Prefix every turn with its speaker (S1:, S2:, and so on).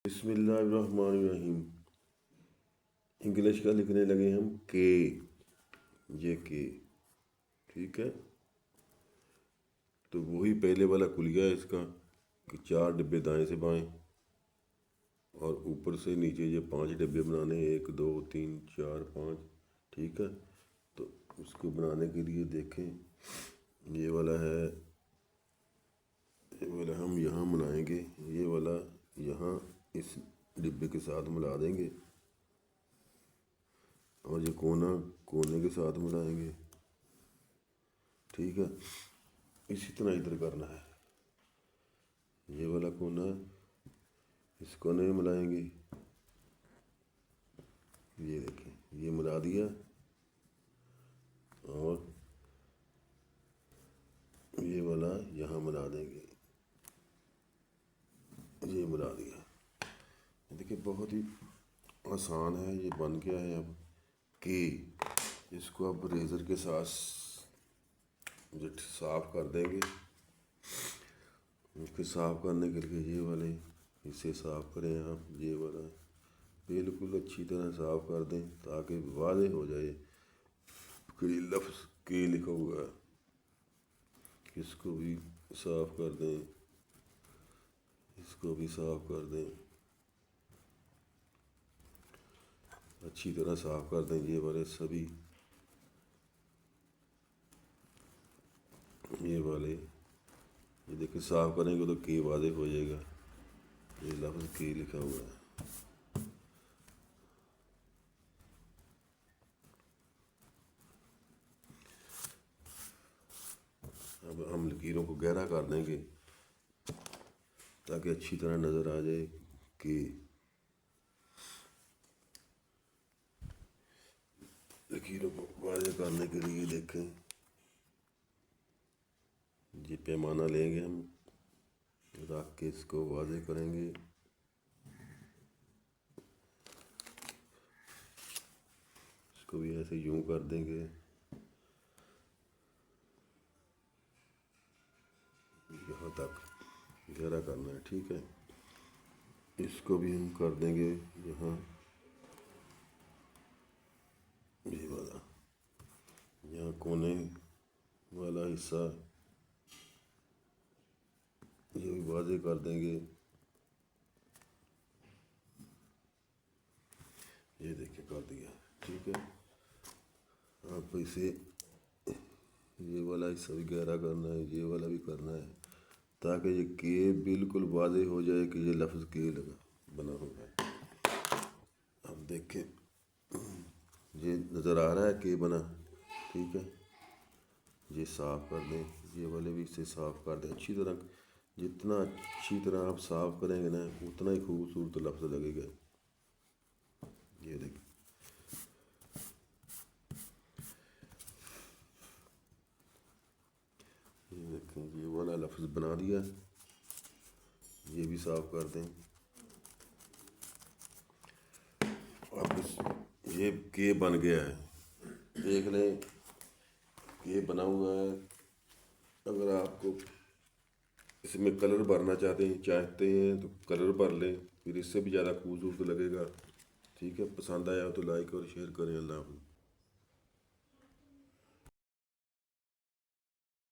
S1: بسم اللہ الرحمن الرحیم۔ انگلش کا لکھنے لگے ہم کے، یہ کے، ٹھیک ہے۔ تو وہی پہلے والا کھل گیا اس کا کہ 4 ڈبے دائیں سے بائیں اور اوپر سے نیچے یہ 5 ڈبے بنانے، 1 2 3 4 5، ٹھیک ہے۔ تو اس کو بنانے کے لیے دیکھیں، یہ والا ہے، یہ والا ہم یہاں بنائیں گے، یہ والا یہاں اس ڈبے کے ساتھ ملا دیں گے اور یہ کونے کے ساتھ ملائیں گے، ٹھیک ہے۔ اسی طرح ادھر کرنا ہے، یہ والا کونا اس کونے میں ملائیں گے، یہ دیکھیں یہ ملا دیا، اور یہ والا یہاں ملا دیں گے، یہ ملا دیا۔ دیکھیں بہت ہی آسان ہے، یہ بن گیا ہے اب کہ اس کو اب ریزر کے ساتھ صاف کر دیں گے۔ اس کے صاف کرنے کے لیے یہ والے اسے صاف کریں آپ، یہ والا بالکل اچھی طرح صاف کر دیں تاکہ واضح ہو جائے کہ لفظ کے لکھا ہوا ہے۔ اس کو بھی صاف کر دیں، اس کو بھی صاف کر دیں، اچھی طرح صاف کر دیں یہ والے سبھی، یہ والے یہ دیکھیں صاف کریں گے تو کے واضح ہو جائے گا، یہ لفظ کے لکھا ہوا ہے۔ اب ہم لکیروں کو گہرا کر دیں گے تاکہ اچھی طرح نظر آ جائے کہ لکیروں کو واضح کرنے کے لیے دیکھیں، یہ پیمانہ لیں گے ہم، رکھ کے اس کو واضح کریں گے، اس کو بھی ایسے یوں کر دیں گے، یہاں تک گہرا کرنا ہے، ٹھیک ہے۔ اس کو بھی ہم کر دیں گے یہاں، یہ والا یہاں کونے والا حصہ یہ بھی واضح کر دیں گے، یہ دیکھیں کر دیا، ٹھیک ہے۔ آپ اسے یہ والا حصہ بھی گہرا کرنا ہے، یہ والا بھی کرنا ہے تاکہ یہ کے بالکل واضح ہو جائے کہ یہ لفظ کے لگا بنا ہوا ہے۔ اب دیکھیں یہ نظر آ رہا ہے کہ بنا، ٹھیک ہے۔ یہ صاف کر دیں، یہ والے بھی اسے صاف کر دیں اچھی طرح، جتنا اچھی طرح آپ صاف کریں گے نا اتنا ہی خوبصورت لفظ لگے گا، یہ دیکھیں۔ یہ دیکھیں یہ والا لفظ بنا دیا، یہ بھی صاف کر دیں۔ اب یہ کے بن گیا ہے، دیکھ لیں کہ بنا ہوا ہے۔ اگر آپ کو اس میں کلر بھرنا چاہتے ہیں تو کلر بھر لیں، پھر اس سے بھی زیادہ خوبصورت لگے گا، ٹھیک ہے۔ پسند آیا تو لائک اور شیئر کریں، اللہ حافظ۔